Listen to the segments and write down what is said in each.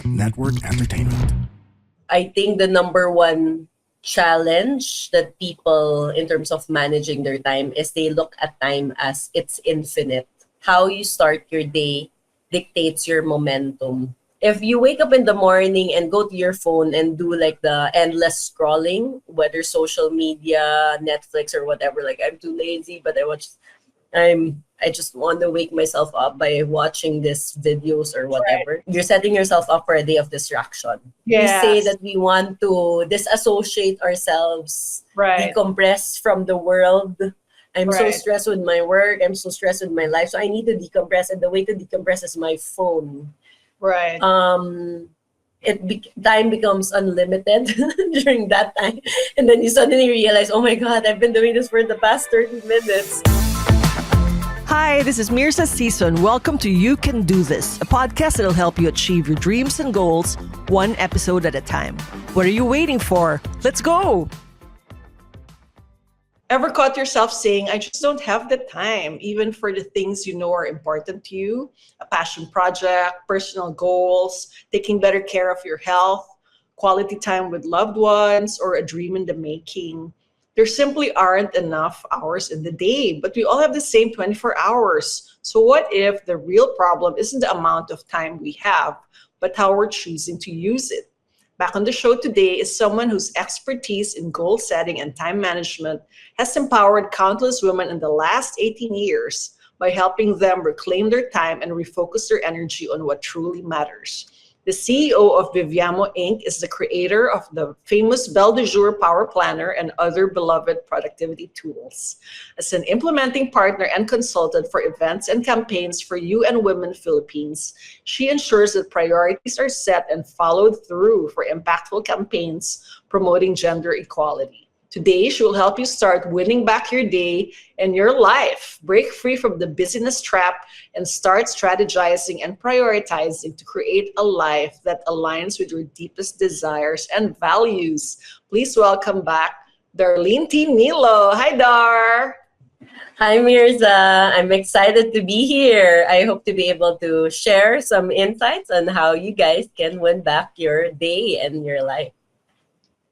Network Entertainment. I think the number one challenge that people, in terms of managing their time, is they look at time as it's infinite. How you start your day dictates your momentum. If you wake up in the morning and go to your phone and do like the endless scrolling, whether social media, Netflix, or whatever, like I'm too lazy, but I just want to wake myself up by watching these videos or Right. whatever. You're setting yourself up for a day of distraction. We say Yes. that we want to disassociate ourselves, Right. decompress from the world. I'm so Right. stressed with my work. I'm so stressed with my life. So I need to decompress. And the way to decompress is my phone. Right. Time becomes unlimited during that time. And then you suddenly realize, oh my God, I've been doing this for the past 30 minutes. Hi, this is Myrza Sison. Welcome to You Can Do This, a podcast that'll help you achieve your dreams and goals one episode at a time. What are you waiting for? Let's go! Ever caught yourself saying, I just don't have the time, even for the things you know are important to you? A passion project, personal goals, taking better care of your health, quality time with loved ones, or a dream in the making. There simply aren't enough hours in the day, but we all have the same 24 hours. So what if the real problem isn't the amount of time we have, but how we're choosing to use it? Back on the show today is someone whose expertise in goal setting and time management has empowered countless women in the last 18 years by helping them reclaim their time and refocus their energy on what truly matters. The CEO of Viviamo Inc. is the creator of the famous Belle Jour Power Planner and other beloved productivity tools. As an implementing partner and consultant for events and campaigns for You and Women Philippines, she ensures that priorities are set and followed through for impactful campaigns promoting gender equality. Today, she will help you start winning back your day and your life, break free from the busyness trap, and start strategizing and prioritizing to create a life that aligns with your deepest desires and values. Please welcome back Darlyn Ty Nilo. Hi, Dar. Hi, Myrza. I'm excited to be here. I hope to be able to share some insights on how you guys can win back your day and your life.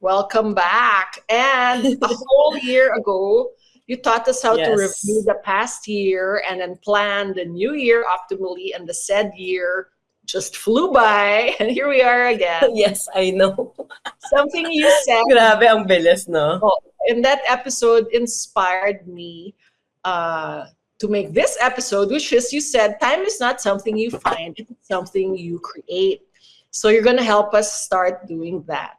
Welcome back. And a whole year ago, you taught us how to Yes. review the past year and then plan the new year optimally, and the said year just flew by. And here we are again. Yes, I know. Something you said Grabe, ang bilis, no? in that episode inspired me to make this episode, which is, you said, time is not something you find, it's something you create. So you're going to help us start doing that.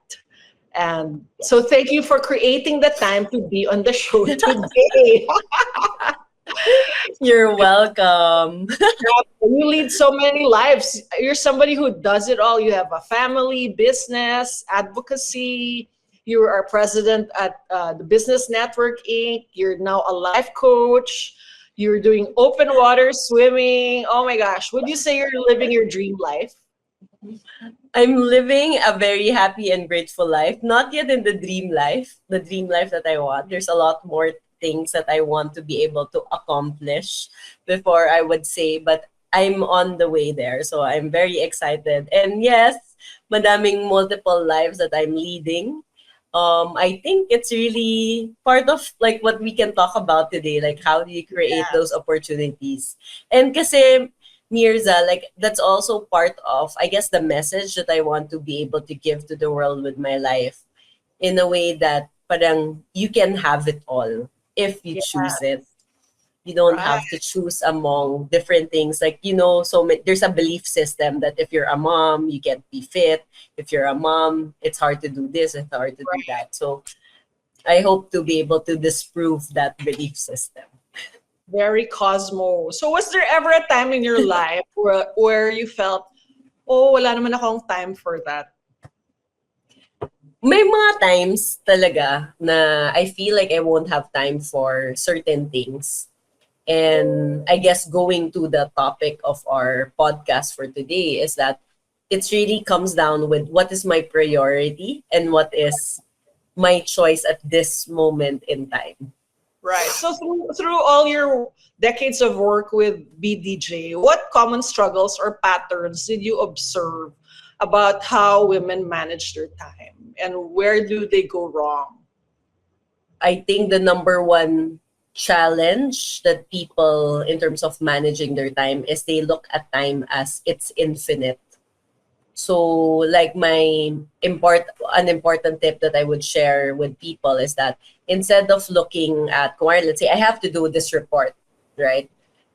And so thank you for creating the time to be on the show today. You're welcome. You lead so many lives. You're somebody who does it all. You have a family, business, advocacy. You are president at the Business Network Inc. You're now a life coach. You're doing open water swimming. Oh my gosh. Would you say you're living your dream life? I'm living a very happy and grateful life. Not yet in the dream life that I want. There's a lot more things that I want to be able to accomplish before I would say, but I'm on the way there. So I'm very excited. And yes, madaming multiple lives that I'm leading. I think it's really part of like what we can talk about today, like how do you create those opportunities? And kasi Myrza, like that's also part of, I guess, the message that I want to be able to give to the world with my life in a way that parang you can have it all if you choose it. You don't have to choose among different things. Like, there's a belief system that if you're a mom, you can't be fit. If you're a mom, it's hard to do this, it's hard to do that. So I hope to be able to disprove that belief system. Very Cosmo. So was there ever a time in your life where you felt, oh, wala naman akong time for that? May mga times talaga na I feel like I won't have time for certain things. And I guess going to the topic of our podcast for today is that it really comes down with what is my priority and what is my choice at this moment in time. Right. So through all your decades of work with BDJ, what common struggles or patterns did you observe about how women manage their time and where do they go wrong? I think the number one challenge that people in terms of managing their time is they look at time as it's infinite. So like an important tip that I would share with people is that instead of looking at, let's say I have to do this report, right?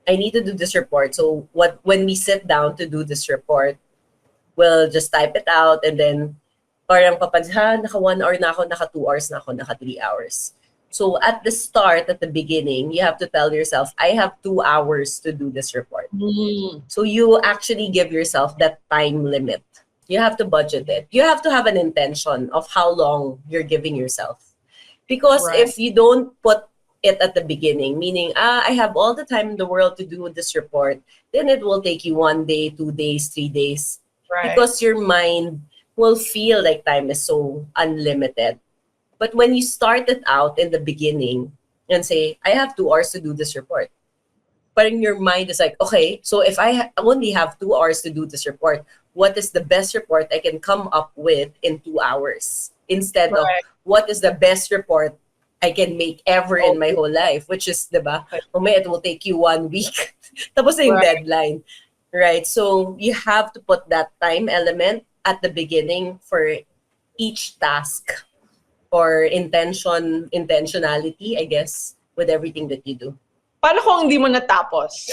I need to do this report. So when we sit down to do this report, we'll just type it out and then parang papansin, naka 1 hour na ako, naka 2 hours na ako, naka 3 hours. So at the start, at the beginning, you have to tell yourself, I have 2 hours to do this report. So you actually give yourself that time limit. You have to budget it. You have to have an intention of how long you're giving yourself. Because if you don't put it at the beginning, meaning, I have all the time in the world to do this report, then it will take you 1 day, 2 days, 3 days. Because your mind will feel like time is so unlimited. But when you start it out in the beginning and say, I have 2 hours to do this report, but in your mind is like, okay, so if I only have 2 hours to do this report, what is the best report I can come up with in 2 hours? Instead of what is the best report I can make ever in my whole life, which is, diba, it will take you 1 week. Tapos na yung deadline. Right? So you have to put that time element at the beginning for each task or intentionality, I guess, with everything that you do. Paano kung hindi mo natapos?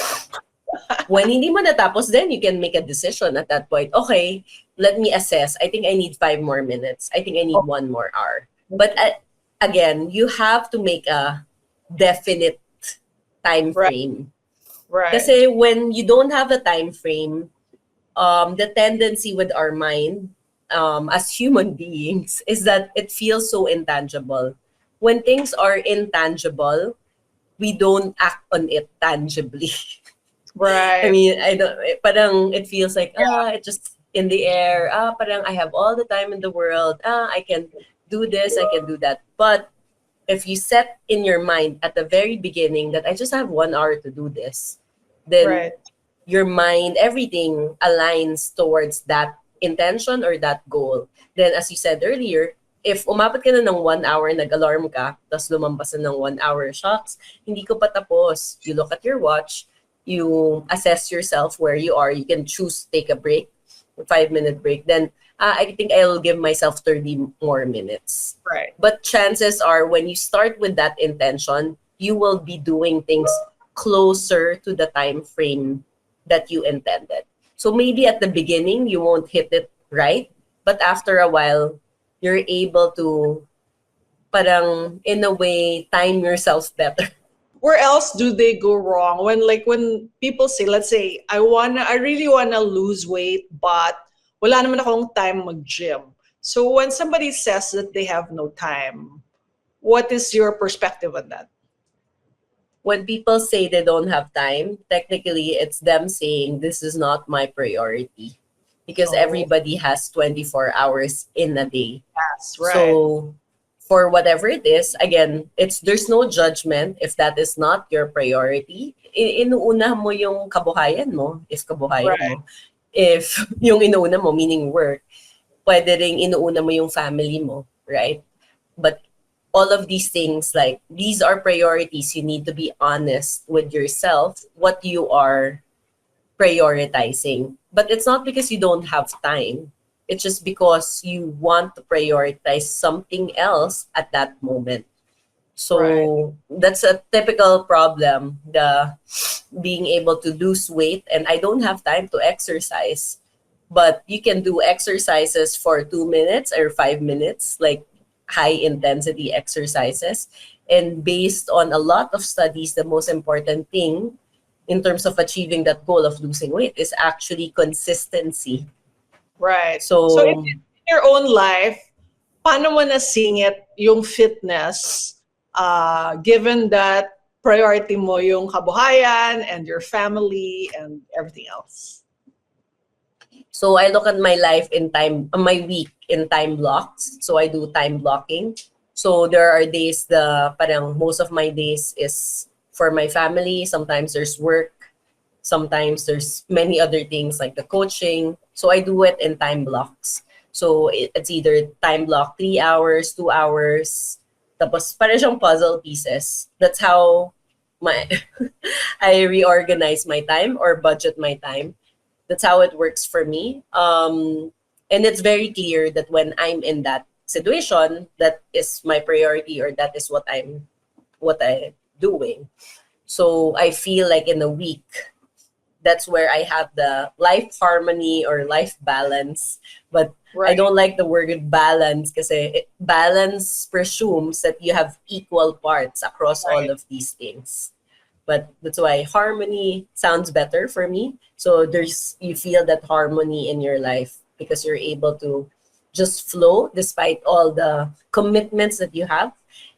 When hindi mo natapos, then you can make a decision at that point. Okay, let me assess. I think I need 5 more minutes. I think I need 1 more hour. But again, you have to make a definite time frame. Right. Kasi when you don't have a time frame, the tendency with our mind as human beings is that it feels so intangible. When things are intangible, we don't act on it tangibly. Right. I mean, parang it feels like, it's just in the air. Parang I have all the time in the world. I can do this, I can do that. But if you set in your mind at the very beginning that I just have 1 hour to do this, then your mind, everything aligns towards that intention or that goal. Then as you said earlier, if umabot ka na ng 1 hour, nag-alarm ka, tapos lumampas na ng 1 hour, shocks, hindi ko pa tapos. You look at your watch, you assess yourself where you are. You can choose to take a break, a 5-minute break. Then I think I'll give myself 30 more minutes. Right. But chances are when you start with that intention, you will be doing things closer to the time frame that you intended. So maybe at the beginning, you won't hit it right. But after a while, you're able to, parang, in a way, time yourself better. Where else do they go wrong? When people say, let's say, I really wanna lose weight, but wala naman akong time mag-gym. So when somebody says that they have no time, what is your perspective on that? When people say they don't have time, technically it's them saying this is not my priority. Because everybody has 24 hours in a day. That's right. So for whatever it is, again, there's no judgment if that is not your priority. Inuuna mo yung kabuhayan mo, if kabuhayan mo. If yung inuuna mo, meaning work, pwede ring inuuna mo yung family mo, right? But all of these things, like, these are priorities. You need to be honest with yourself, what you are prioritizing. But it's not because you don't have time. It's just because you want to prioritize something else at that moment. So that's a typical problem, the being able to lose weight. And I don't have time to exercise. But you can do exercises for 2 minutes or 5 minutes, like high intensity exercises. And based on a lot of studies, the most important thing in terms of achieving that goal of losing weight is actually consistency. Right. So in your own life, paano mo na singit yung fitness, given that priority mo yung kabuhayan and your family and everything else? So I look at my life my week in time blocks. So I do time blocking. So there are days parang most of my days is for my family. Sometimes there's work. Sometimes there's many other things like the coaching. So I do it in time blocks. So it's either time block 3 hours, 2 hours, tapos para siyang puzzle pieces. That's how my I reorganize my time or budget my time. That's how it works for me. And it's very clear that when I'm in that situation, that is my priority or that is what I doing. So I feel like in a week, that's where I have the life harmony or life balance. But I Right. don't like the word balance because balance presumes that you have equal parts across all Right. of these things. But that's why harmony sounds better for me. So you feel that harmony in your life because you're able to just flow despite all the commitments that you have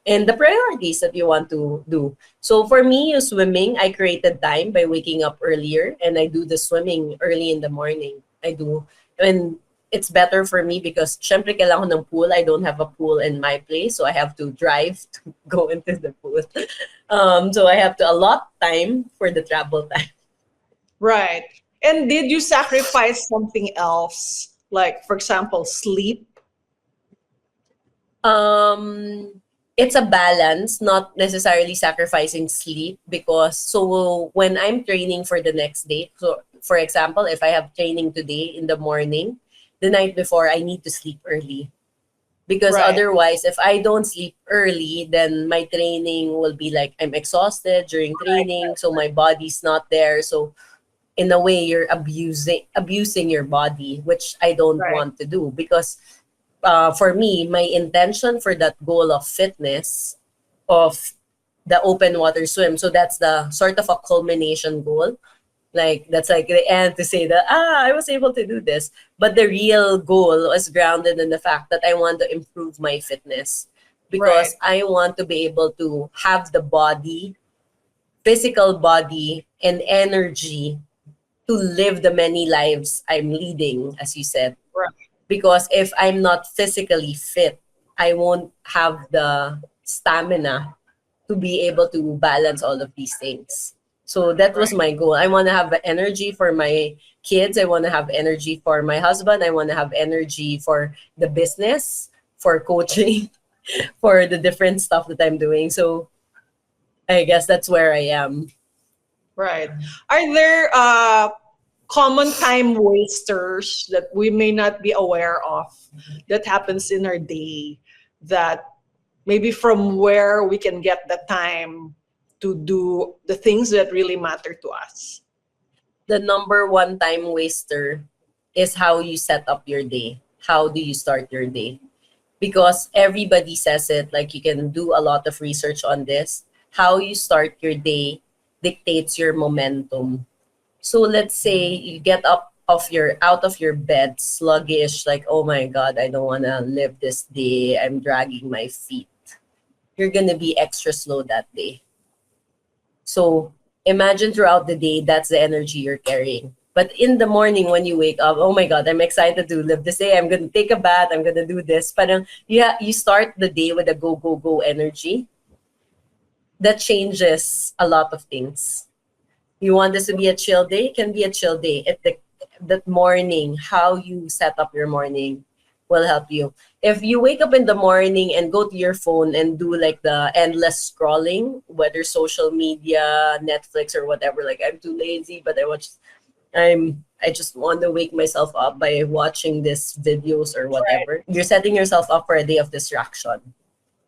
and the priorities that you want to do. So for me, swimming, I created time by waking up earlier and I do the swimming early in the morning. I do. And it's better for me because syempre kailangan ko ng pool. I don't have a pool in my place, so I have to drive to go into the pool. So I have to allot time for the travel time. Right. And did you sacrifice something else? Like, for example, sleep? Um, it's a balance, not necessarily sacrificing sleep because so when I'm training for the next day, so for example, if I have training today in the morning, the night before I need to sleep early because Right. otherwise if I don't sleep early, then my training will be like I'm exhausted during Right. training, so my body's not there. So in a way you're abusing your body, which I don't Right. want to do because for me, my intention for that goal of fitness of the open water swim. So that's the sort of a culmination goal. Like that's like the end to say that I was able to do this. But the real goal was grounded in the fact that I want to improve my fitness Right. because I want to be able to have the body, physical body, and energy to live the many lives I'm leading, as you said. Right. Because if I'm not physically fit, I won't have the stamina to be able to balance all of these things. So that was Right. my goal. I want to have energy for my kids. I want to have energy for my husband. I want to have energy for the business, for coaching, for the different stuff that I'm doing. So I guess that's where I am. Right. Are there common time wasters that we may not be aware of that happens in our day that maybe from where we can get the time to do the things that really matter to us? The number one time waster is how you set up your day. How do you start your day? Because everybody says it, like you can do a lot of research on this. How you start your day dictates your momentum. So let's say you get up of your out of your bed sluggish, like oh my god, I don't wanna live this day. I'm dragging my feet. You're gonna be extra slow that day. So imagine throughout the day that's the energy you're carrying. But in the morning when you wake up, oh my god, I'm excited to live this day. I'm gonna take a bath. I'm gonna do this. Parang you start the day with a go go go energy. That changes a lot of things. You want this to be a chill day? It can be a chill day. That morning, how you set up your morning will help you. If you wake up in the morning and go to your phone and do like the endless scrolling, whether social media, Netflix, or whatever, like I'm too lazy, but I just want to wake myself up by watching these videos or Right. whatever. You're setting yourself up for a day of distraction.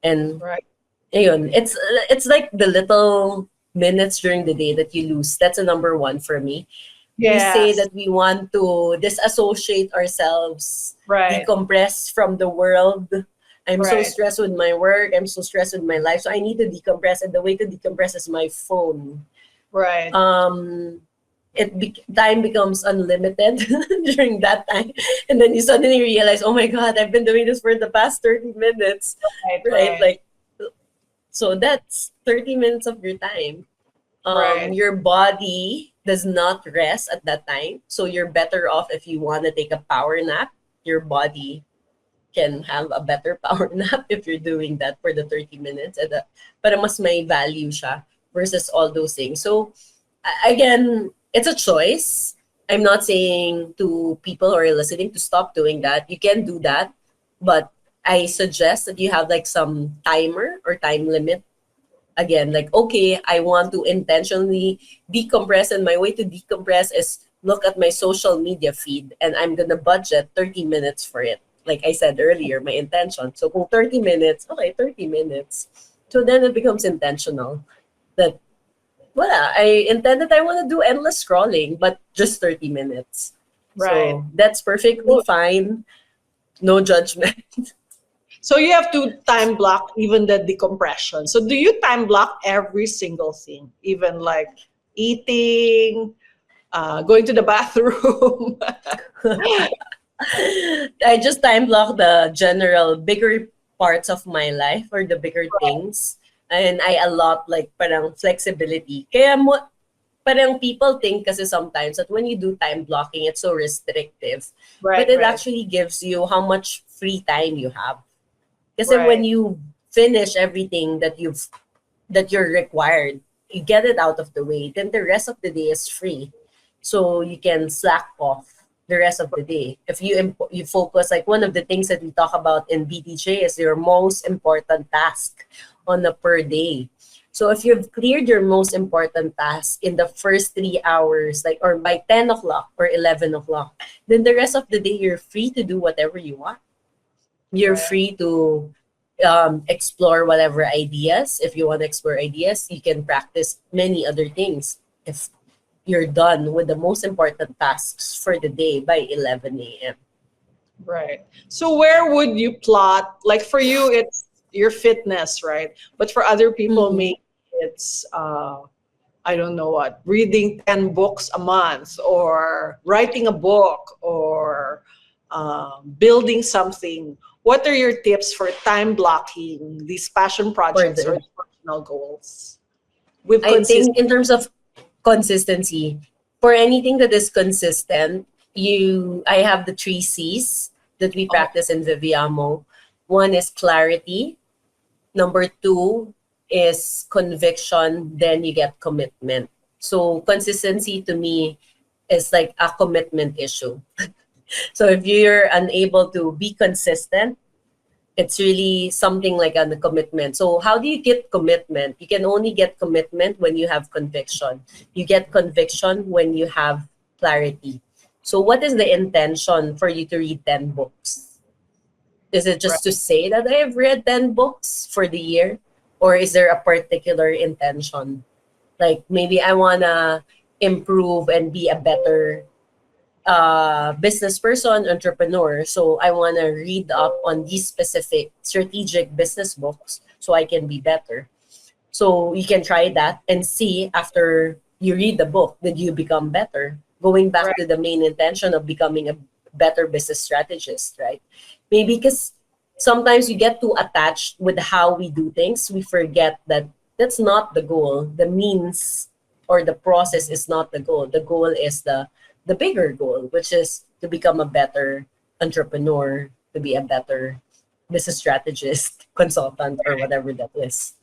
And Right. ayun, it's like the little minutes during the day that you lose. That's a number one for me. We say Yes. that we want to disassociate ourselves, Right. decompress from the world. I'm so Right. stressed with my work. I'm so stressed with my life. So I need to decompress. And the way to decompress is my phone. Right. Um, time becomes unlimited during that time. And then you suddenly realize, oh my God, I've been doing this for the past 30 minutes, Right. right? Right. Like, so that's 30 minutes of your time. Right. Your body does not rest at that time. So you're better off if you want to take a power nap. Your body can have a better power nap if you're doing that for the 30 minutes. Para mas may value siya versus all those things. So again, it's a choice. I'm not saying to people who are listening to stop doing that. You can do that, but I suggest that you have like some timer or time limit. Again, like, okay, I want to intentionally decompress, and my way to decompress is look at my social media feed, and I'm gonna budget 30 minutes for it. Like I said earlier, my intention. So kung 30 minutes, okay, 30 minutes. So then it becomes intentional that, wala, I intend that I want to do endless scrolling, but just 30 minutes. Right. So that's perfectly fine. No judgment. So you have to time block even the decompression. So do you time block every single thing, even like eating, going to the bathroom? I just time block the general bigger parts of my life or the bigger things. And I allot like parang flexibility. Kaya parang people think kasi sometimes that when you do time blocking, it's so restrictive. Right, But it right, actually gives you how much free time you have. Kasi when right, you finish everything that you're required, you get it out of the way, then the rest of the day is free. So you can slack off the rest of the day. If you focus, like one of the things that we talk about in BTJ is your most important task on a per day. So if you've cleared your most important task in the first 3 hours, like or by 10 o'clock or 11 o'clock, then the rest of the day you're free to do whatever you want. You're right. free to explore whatever ideas. If you want to explore ideas, you can practice many other things. If you're done with the most important tasks for the day by 11 a.m. Right. So where would you plot? Like for you, it's your fitness, right? But for other people, Mm-hmm. maybe it's I don't know what, reading 10 books a month, or writing a book, or building something. What are your tips for time blocking these passion For projects or the, personal goals with I consistency? think in terms of consistency, for anything that is consistent, I have the three C's that we Oh, practice in Viviamo. One is clarity. Number two is conviction. Then you get commitment. So consistency to me is like a commitment issue. So if you're unable to be consistent, it's really something like a commitment. So how do you get commitment? You can only get commitment when you have conviction. You get conviction when you have clarity. So what is the intention for you to read 10 books? Is it right, just to say that I have read 10 books for the year? Or is there a particular intention? Like maybe I want to improve and be a better business person, entrepreneur. So I want to read up on these specific strategic business books so I can be better. So you can try that and see after you read the book, did you become better? Going back right, to the main intention of becoming a better business strategist, right? Maybe because sometimes you get too attached with how we do things, we forget that that's not the goal. The means or the process is not the goal. The goal is the bigger goal, which is to become a better entrepreneur, to be a better business strategist, consultant, or whatever that is.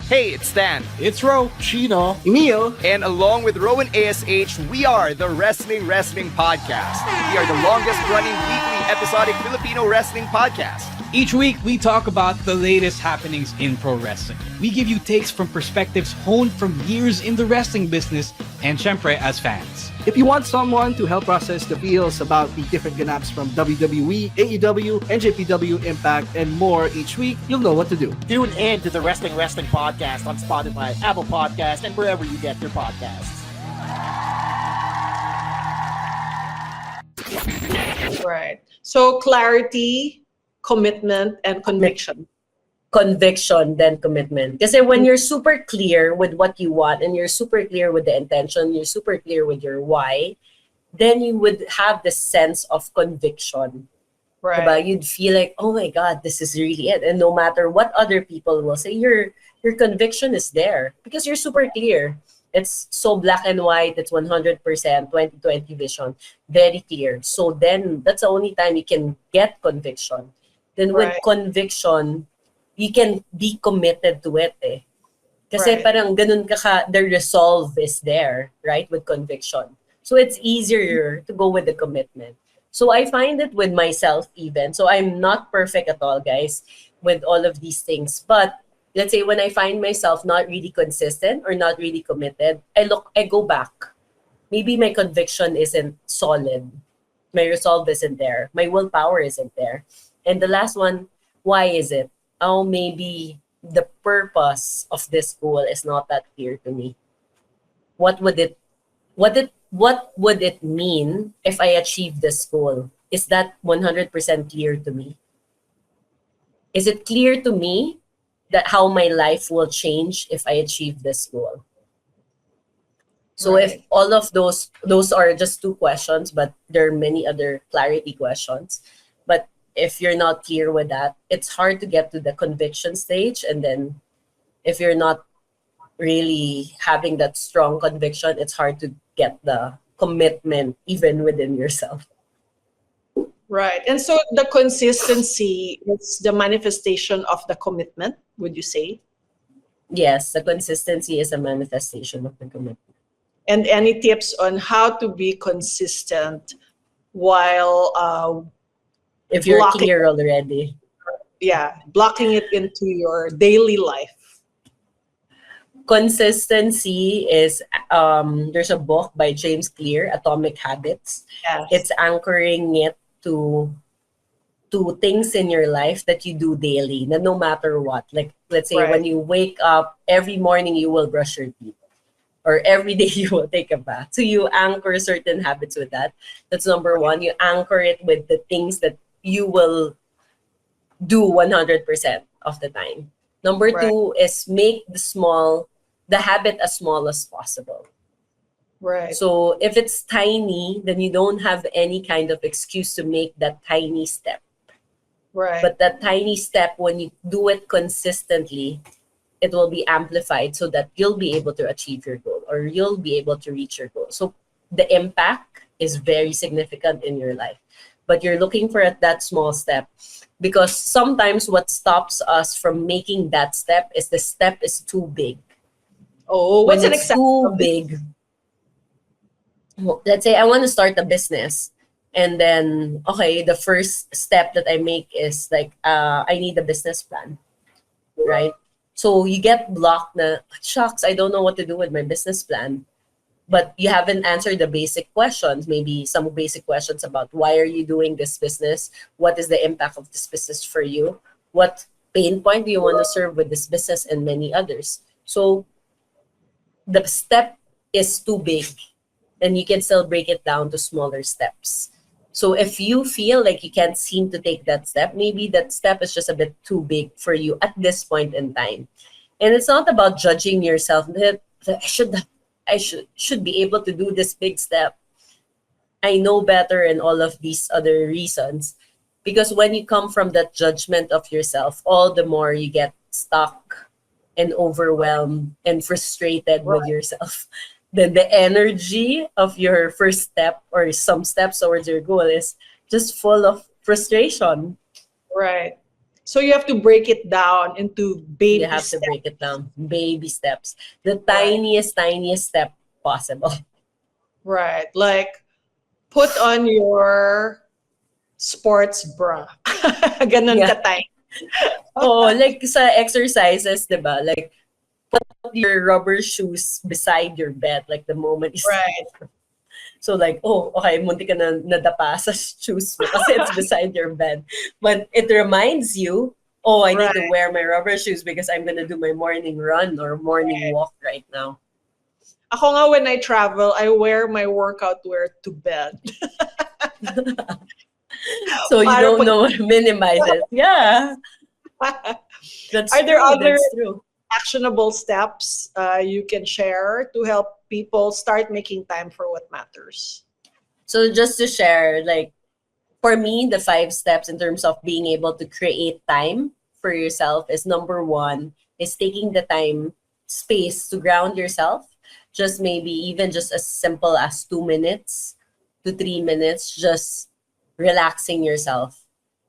Hey, it's Stan. It's Ro, Chino, Emil. And along with Rowan ASH, we are the Wrestling Podcast. We are the longest running weekly episodic Filipino wrestling podcast. Each week, we talk about the latest happenings in pro wrestling. We give you takes from perspectives honed from years in the wrestling business and syempre as fans. if you want someone to help process the feels about the different ganaps from WWE, AEW, NJPW, Impact, and more each week, you'll know what to do. Tune in to the Wrestling Podcast on Spotify, Apple Podcast, and wherever you get your podcasts. right. So clarity, commitment, and conviction. Conviction, then commitment. Kasi when you're super clear with what you want and you're super clear with the intention, you're super clear with your why, then you would have the sense of conviction. Right. Diba? You'd feel like, oh my God, this is really it. And no matter what other people will say, your conviction is there because you're super clear. It's so black and white. It's 100% 2020 vision. Very clear. So then that's the only time you can get conviction. Then with Right. conviction, you can be committed to it. Kasi Right. parang ganun the resolve is there, right? With conviction. So it's easier to go with the commitment. So I find it with myself even. So I'm not perfect at all, guys, with all of these things. But let's say when I find myself not really consistent or not really committed, I go back. Maybe my conviction isn't solid. My resolve isn't there. My willpower isn't there. And the last one, why is it? Oh, maybe the purpose of this goal is not that clear to me. What would it mean if I achieve this goal? Is that 100% clear to me? Is it clear to me that how my life will change if I achieve this goal? So if Right. all of those are just two questions, but there are many other clarity questions. But if you're not clear with that, it's hard to get to the conviction stage. And then if you're not really having that strong conviction, it's hard to get the commitment even within yourself. Right. And so the consistency is the manifestation of the commitment, would you say? Yes, the consistency is a manifestation of the commitment. And any tips on how to be consistent while If you're blocking clear already. blocking it into your daily life? Consistency is there's a book by James Clear, Atomic Habits. Yes. It's anchoring it to things in your life that you do daily, na no matter what. Like let's say Right. when you wake up, every morning you will brush your teeth. Or every day you will take a bath. So you anchor certain habits with that. That's number one. You anchor it with the things that you will do 100% of the time. Number Right. two is make the habit as small as possible. Right. So if it's tiny, then you don't have any kind of excuse to make that tiny step. Right. But that tiny step, when you do it consistently, it will be amplified so that you'll be able to achieve your goal or you'll be able to reach your goal. So the impact is very significant in your life. But you're looking for that small step because sometimes what stops us from making that step is the step is too big. Oh, what's When an it's example too of this? big, let's say I want to start a business. And then, okay, the first step that I make is like, I need a business plan, right? So you get blocked na, shucks, I don't know what to do with my business plan. But you haven't answered the basic questions, maybe some basic questions about why are you doing this business? What is the impact of this business for you? What pain point do you want to serve with this business and many others? So the step is too big and you can still break it down to smaller steps. So if you feel like you can't seem to take that step, maybe that step is just a bit too big for you at this point in time. And it's not about judging yourself that I should be able to do this big step. I know better and all of these other reasons. Because when you come from that judgment of yourself, all the more you get stuck and overwhelmed and frustrated with yourself. Then the energy of your first step or some steps towards your goal is just full of frustration. Right. So you have to break it down into baby You have steps. to break it down. Baby steps. The tiniest step possible. Right. Like put on your sports bra. Ganon Yeah. ka time. Oh, like sa exercises, diba? Like, put your rubber shoes beside your bed, like the moment you Right. So like, oh, okay, munti ka na nadapa sa shoes mo kasi it's beside your bed. But it reminds you, oh, I need to Right. wear my rubber shoes because I'm gonna do my morning run or morning walk right now. Ako nga when I travel, I wear my workout wear to bed. So you Para don't know minimize it. Yeah, that's Are there true. other That's true. actionable steps you can share to help people start making time for what matters? So just to share, like for me, the 5 steps in terms of being able to create time for yourself is number 1 is taking the time, space to ground yourself. Just maybe even just as simple as 2 minutes to 3 minutes, just relaxing yourself.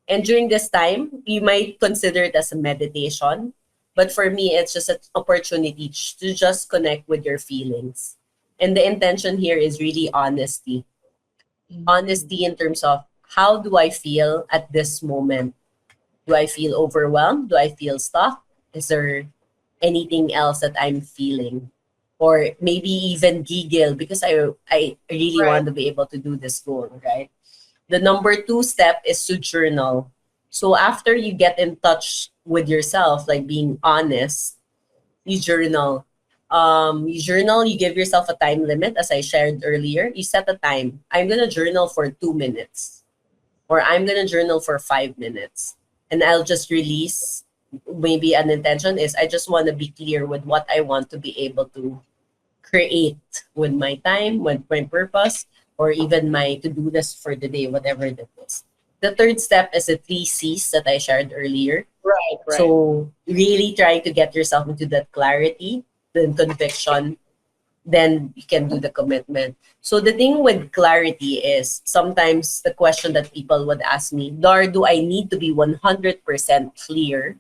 And during this time, you might consider it as a meditation But for me, it's just an opportunity to just connect with your feelings. And the intention here is really honesty. Honesty in terms of how do I feel at this moment? Do I feel overwhelmed? Do I feel stuck? Is there anything else that I'm feeling? Or maybe even giggle because I really Right. want to be able to do this goal, right? The number 2 step is to journal. So after you get in touch with yourself, like being honest, you journal. You journal, you give yourself a time limit, as I shared earlier. You set a time. I'm gonna journal for 2 minutes, or I'm gonna journal for 5 minutes. And I'll just release maybe an intention is I just want to be clear with what I want to be able to create with my time, with my purpose, or even my to-do list for the day, whatever that is. The third step is the 3 C's that I shared earlier. Right. Right. So really trying to get yourself into that clarity, then conviction, then you can do the commitment. So the thing with clarity is sometimes the question that people would ask me, Dar, do I need to be 100% clear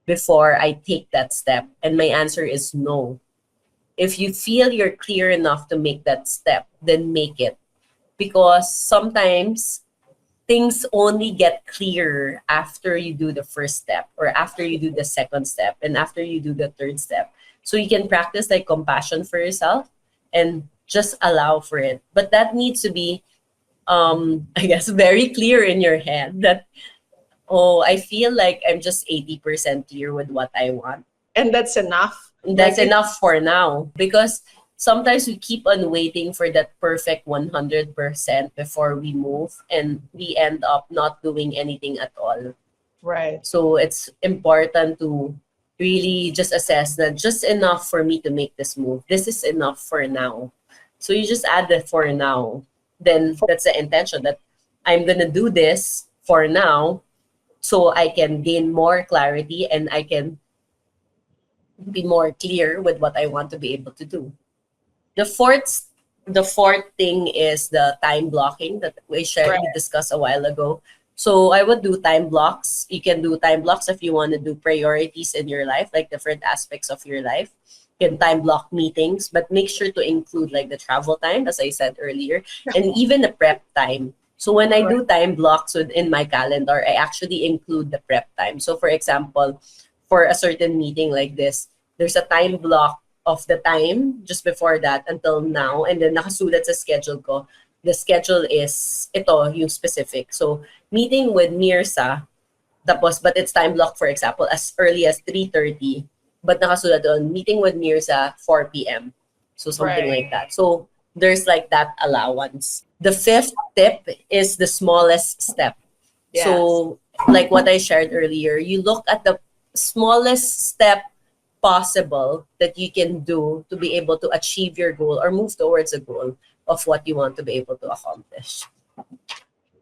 before I take that step? And my answer is no. If you feel you're clear enough to make that step, then make it. Because sometimes things only get clearer after you do the first step, or after you do the second step, and after you do the third step. So you can practice like compassion for yourself and just allow for it. But that needs to be, I guess, very clear in your head that, oh, I feel like I'm just 80% clear with what I want. And that's enough. That's Like, enough for now, because sometimes we keep on waiting for that perfect 100% before we move, and we end up not doing anything at all. Right. So it's important to really just assess that just enough for me to make this move. This is enough for now. So you just add the for now. Then that's the intention that I'm going to do this for now so I can gain more clarity and I can be more clear with what I want to be able to do. The fourth thing is the time blocking that we discussed a while ago. So I would do time blocks. You can do time blocks if you want to do priorities in your life, like different aspects of your life. You can time block meetings, but make sure to include like the travel time, as I said earlier, and even the prep time. So when I do time blocks within my calendar, I actually include the prep time. So for example, for a certain meeting like this, there's a time block of the time just before that until now, and then nakasulat sa schedule ko. The schedule is ito, yung specific. So meeting with Myrza, tapos but it's time blocked, for example, as early as 3:30, but nakasulat doon, meeting with Myrza 4 p.m. So something like that. So there's like that allowance. The fifth tip is the smallest step. Yes. So like what I shared earlier, you look at the smallest step possible that you can do to be able to achieve your goal or move towards a goal of what you want to be able to accomplish.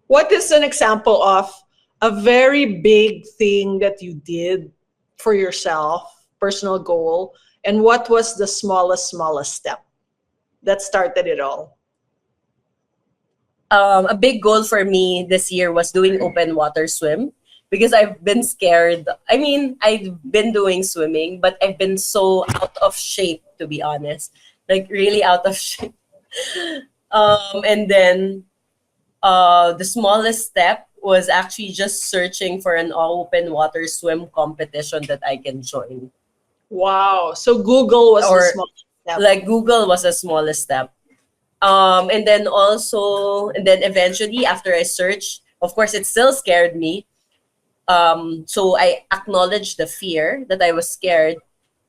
What is an example of a very big thing that you did for yourself, personal goal, and what was the smallest step that started it all? A big goal for me this year was doing open water swim, because I've been scared. I mean, I've been doing swimming, but I've been so out of shape, to be honest. Like really out of shape. And then the smallest step was actually just searching for an open water swim competition that I can join. Wow. So Google was Or the smallest step. Like Google was the smallest step. And then eventually after I searched, of course, it still scared me. So I acknowledged the fear that I was scared.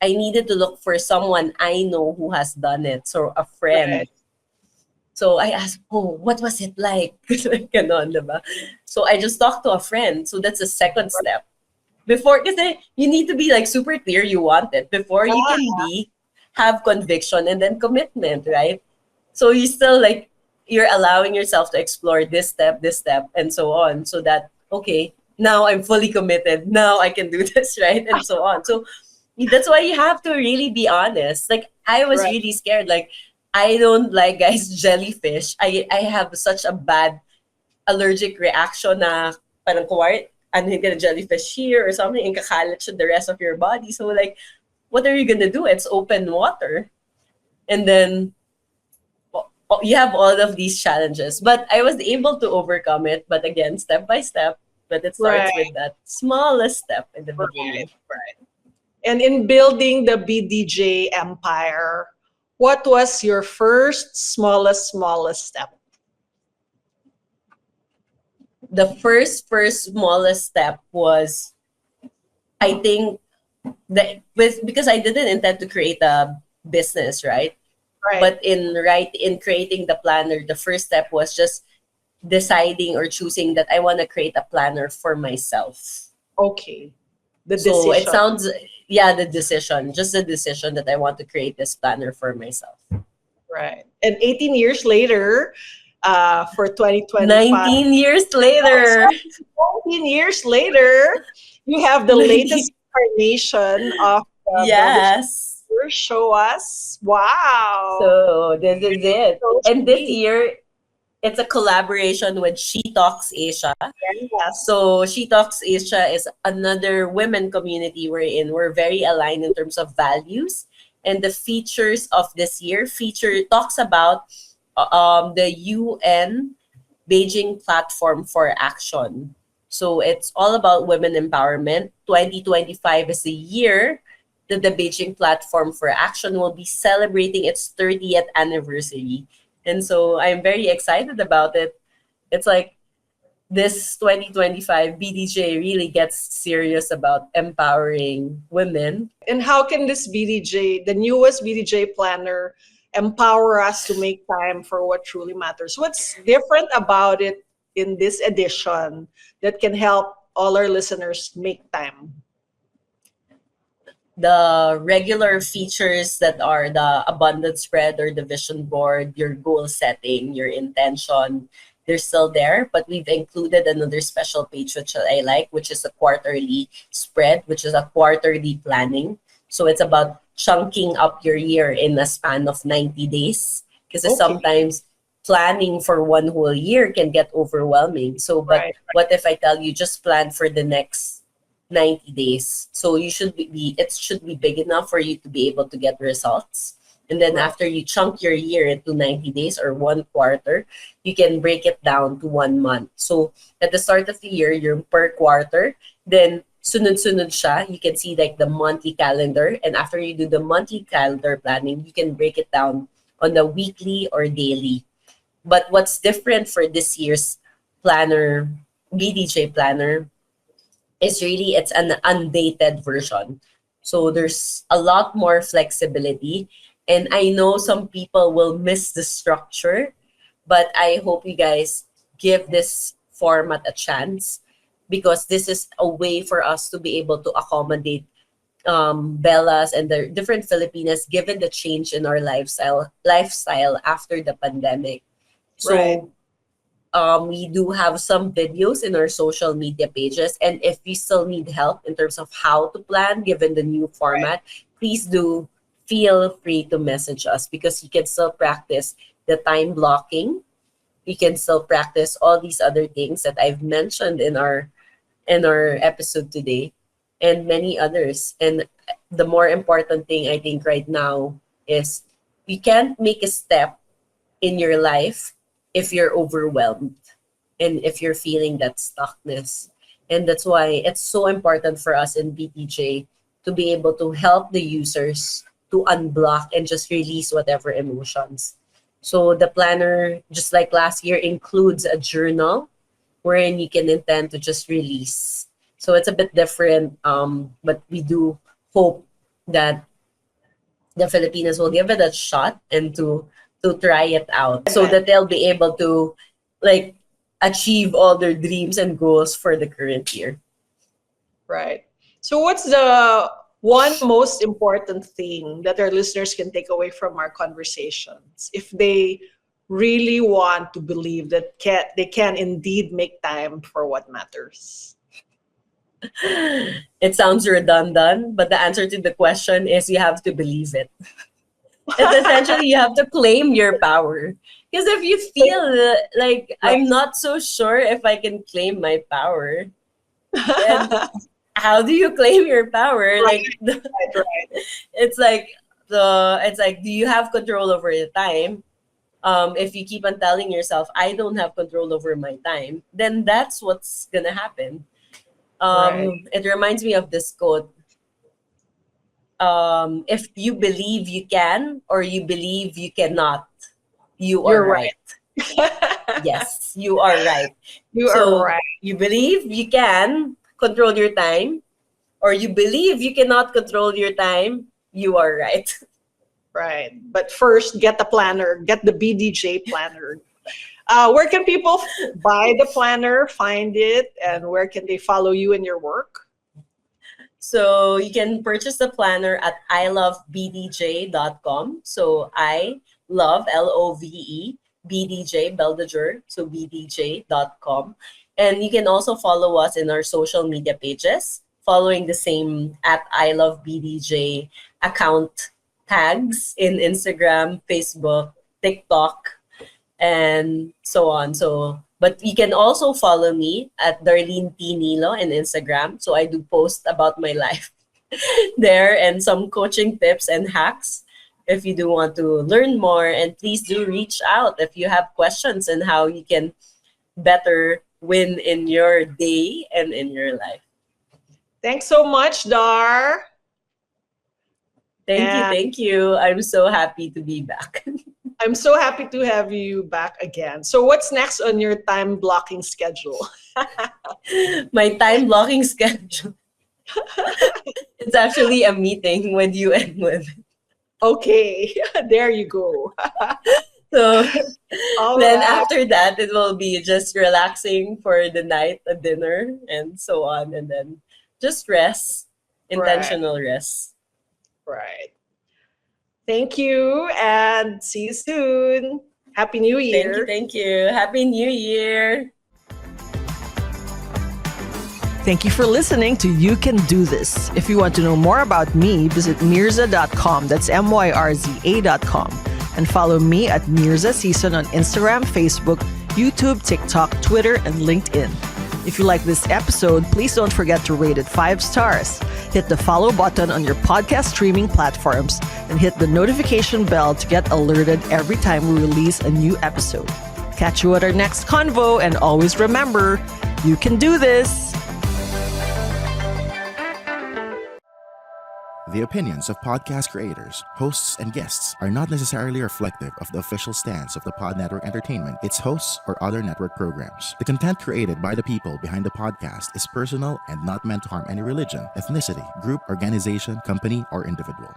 I needed to look for someone I know who has done it. So a friend. Right. So I asked, oh, what was it like? Ganon, diba? So I just talked to a friend. So that's the second step. Before, kasi you need to be like super clear you want it before you can have conviction and then commitment, right? So you still like, you're allowing yourself to explore this step, and so on. So that, okay, now I'm fully committed. Now I can do this, right? And so on. So that's why you have to really be honest. Like I was really scared. Like I don't like, guys, jellyfish. I have such a bad allergic reaction na parang ano ka jellyfish here or something and kakalat siya the rest of your body. So like, what are you gonna do? It's open water. And then you have all of these challenges. But I was able to overcome it, but again, step by step. But it starts Right. with that smallest step in the beginning. Right. And in building the BDJ empire, what was your first smallest step? The first smallest step was, I think, because I didn't intend to create a business, right? Right. But in creating the planner, the first step was just deciding or choosing that I want to create a planner for myself. Okay. The So it decision. sounds, the decision, just the decision that I want to create this planner for myself. Right. And 18 years later, for 2025. 19 years later. 19 years later, you have the latest incarnation of the Yes. Jour. Show us. Wow. So this is it. So And this sweet. year, it's a collaboration with She Talks Asia. Yes. So She Talks Asia is another women community we're very aligned in terms of values. And the features of this year talks about the UN Beijing Platform for Action. So it's all about women empowerment. 2025 is the year that the Beijing Platform for Action will be celebrating its 30th anniversary. And so I'm very excited about it. It's like this 2025 BDJ really gets serious about empowering women. And how can this BDJ, the newest BDJ planner, empower us to make time for what truly matters? What's different about it in this edition that can help all our listeners make time? The regular features that are the abundance spread or the vision board, your goal setting, your intention, they're still there, but we've included another special page which I like, which is a quarterly spread, which is a quarterly planning. So it's about chunking up your year in a span of 90 days. Because Okay. sometimes planning for one whole year can get overwhelming. So, but Right. what if I tell you just plan for the next 90 days? So it should be big enough for you to be able to get results. And then Right. after you chunk your year into 90 days or one quarter, you can break it down to 1 month. So at the start of the year, you're per quarter, then sunod-sunod siya. You can see like the monthly calendar. And after you do the monthly calendar planning, you can break it down on the weekly or daily. But what's different for this year's planner, BDJ planner, is really it's an undated version. So there's a lot more flexibility. And I know some people will miss the structure, but I hope you guys give this format a chance because this is a way for us to be able to accommodate Bellas and the different Filipinas given the change in our lifestyle after the pandemic. So Right. we do have some videos in our social media pages. And if you still need help in terms of how to plan given the new format, please do feel free to message us because you can still practice the time blocking. You can still practice all these other things that I've mentioned in our episode today and many others. And the more important thing I think right now is you can't make a step in your life if you're overwhelmed and if you're feeling that stuckness. And that's why it's so important for us in BTJ to be able to help the users to unblock and just release whatever emotions. So the planner, just like last year, includes a journal wherein you can intend to just release. So it's a bit different, but we do hope that the Filipinos will give it a shot and to try it out so that they'll be able to like achieve all their dreams and goals for the current year. Right. So what's the one most important thing that our listeners can take away from our conversations if they really want to believe that they can indeed make time for what matters? It sounds redundant, but the answer to the question is you have to believe it. It's essentially you have to claim your power. Because if you feel like I'm not so sure if I can claim my power, And how do you claim your power? Right. Like Right. it's like do you have control over the time? If you keep on telling yourself, I don't have control over my time, then that's what's gonna happen. Right. It reminds me of this quote. If you believe you can or you believe you cannot, you are You're right. Yes, you are right. You So are right. you believe you can control your time, or you believe you cannot control your time, you are right. Right. But first, get the planner, get the BDJ planner. Where can people buy the planner, find it, and where can they follow you in your work? So you can purchase the planner at ilovebdj.com. So I love LOVE BDJ Belle de Jour, so bdj.com. And you can also follow us in our social media pages, following the same at I love BDJ account tags in Instagram, Facebook, TikTok, and so on. But you can also follow me at Darlyn Ty Nilo in Instagram. So I do post about my life there and some coaching tips and hacks if you do want to learn more. And please do reach out if you have questions on how you can better win in your day and in your life. Thanks so much, Dar. Thank you. I'm so happy to be back. I'm so happy to have you back again. So what's next on your time blocking schedule? My time blocking schedule. It's actually a meeting with you and with. Okay, there you go. So All then right. after that, it will be just relaxing for the night, a dinner, and so on. And then just rest, intentional rest. Right. Thank you and see you soon. Happy New Year. Thank you. Happy New Year. Thank you for listening to You Can Do This. If you want to know more about me, visit Myrza.com. That's MYRZA.com. And follow me at Myrza Sison on Instagram, Facebook, YouTube, TikTok, Twitter, and LinkedIn. If you like this episode, please don't forget to rate it 5 stars. Hit the follow button on your podcast streaming platforms and hit the notification bell to get alerted every time we release a new episode. Catch you at our next convo, and always remember, you can do this. The opinions of podcast creators, hosts, and guests are not necessarily reflective of the official stance of the Pod Network Entertainment, its hosts, or other network programs. The content created by the people behind the podcast is personal and not meant to harm any religion, ethnicity, group, organization, company, or individual.